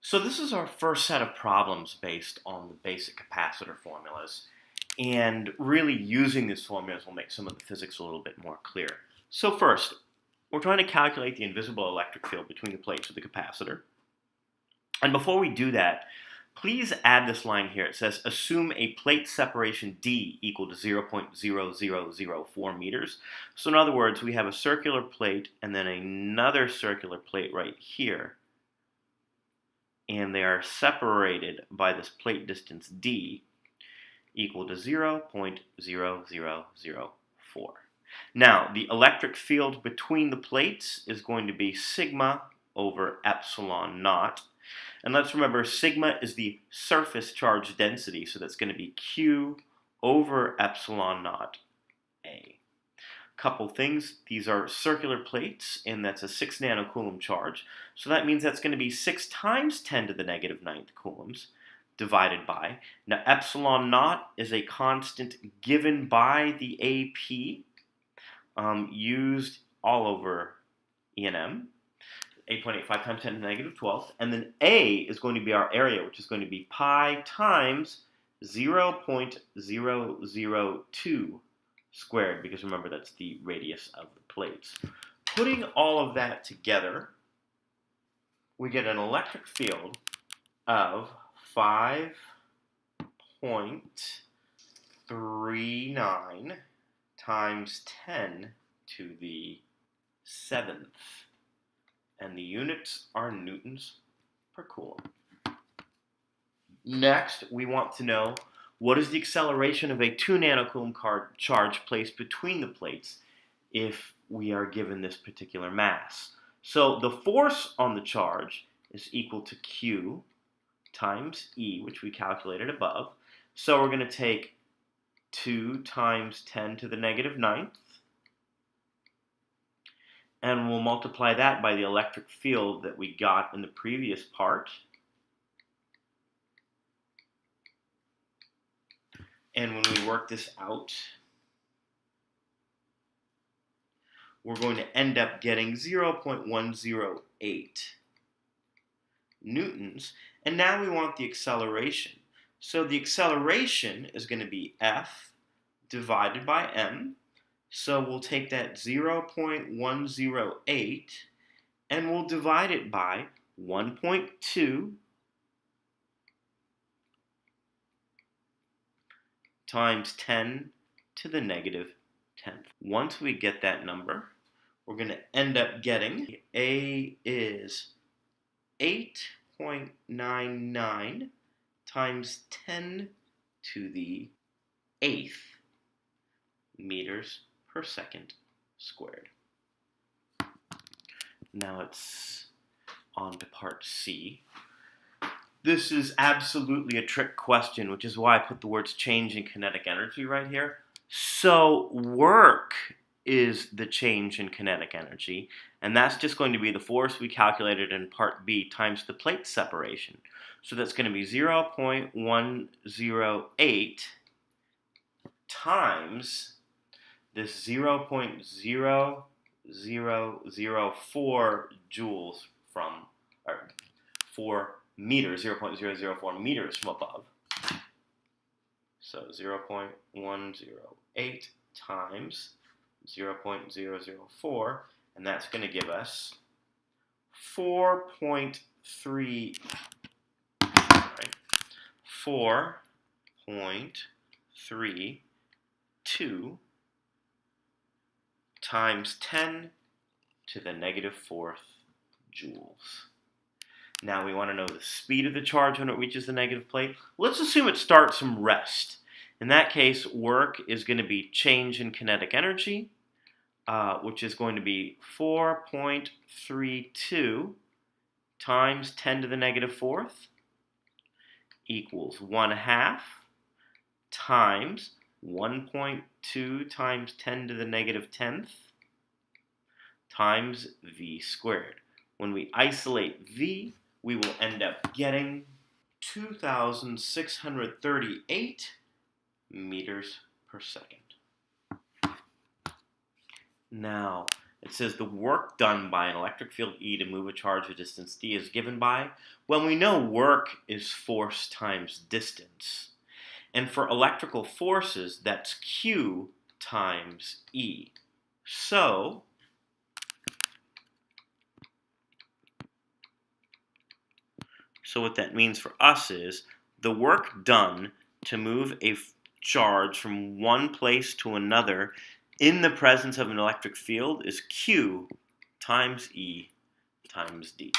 So this is our first set of problems based on the basic capacitor formulas. And really using these formulas will make some of the physics a little bit more clear. So first, we're trying to calculate the invisible electric field between the plates of the capacitor. And before we do that, please add this line here. It says, assume a plate separation D equal to 0.0004 meters. So in other words, we have a circular plate and then another circular plate right here. And they are separated by this plate distance D equal to 0.0004. Now, the electric field between the plates is going to be sigma over epsilon naught. And let's remember, sigma is the surface charge density, so that's going to be Q over epsilon naught A. Couple things, these are circular plates, and that's a 6 nanocoulomb charge. So that means that's going to be 6 times 10 to the negative 9th coulombs divided by. Now, epsilon naught is a constant given by the AP, used all over E&M. 8.85 times 10 to the negative 12th. And then A is going to be our area, which is going to be pi times 0.002 squared, because remember that's the radius of the plates. Putting all of that together, we get an electric field of 5.39 times 10 to the 7th. And the units are newtons per coulomb. Next, we want to know what is the acceleration of a 2 nanocoulomb charge placed between the plates if we are given this particular mass. So the force on the charge is equal to Q times E, which we calculated above. So we're going to take 2 times 10 to the negative 9th. And we'll multiply that by the electric field that we got in the previous part. And when we work this out, we're going to end up getting 0.108 newtons. And now we want the acceleration. So the acceleration is going to be F divided by M. So we'll take that 0.108 and we'll divide it by 1.2 times 10 to the negative 10th. Once we get that number, we're going to end up getting A is 8.99 times 10 to the 8th meters per second squared. Now it's on to part C. This is absolutely a trick question, which is why I put the words change in kinetic energy right here. So work is the change in kinetic energy, and that's just going to be the force we calculated in part B times the plate separation. So that's going to be 0.108 times this 0.0004 joules from, or 4 meters, 0.004 meters from above. So 0.108 times 0.004, and that's going to give us 4.32 times 10 to the negative 4th joules. Now we want to know the speed of the charge when it reaches the negative plate. Let's assume it starts from rest. In that case, work is going to be change in kinetic energy, which is going to be 4.32 times 10 to the negative 4th equals 1/2 times 1.2 times 10 to the negative 10th times V squared. When we isolate V, we will end up getting 2,638 meters per second. Now, It says the work done by an electric field E to move a charge a distance d is given by, well, we know work is force times distance. And for electrical forces, that's Q times E. So what that means for us is the work done to move a charge from one place to another in the presence of an electric field is Q times E times D.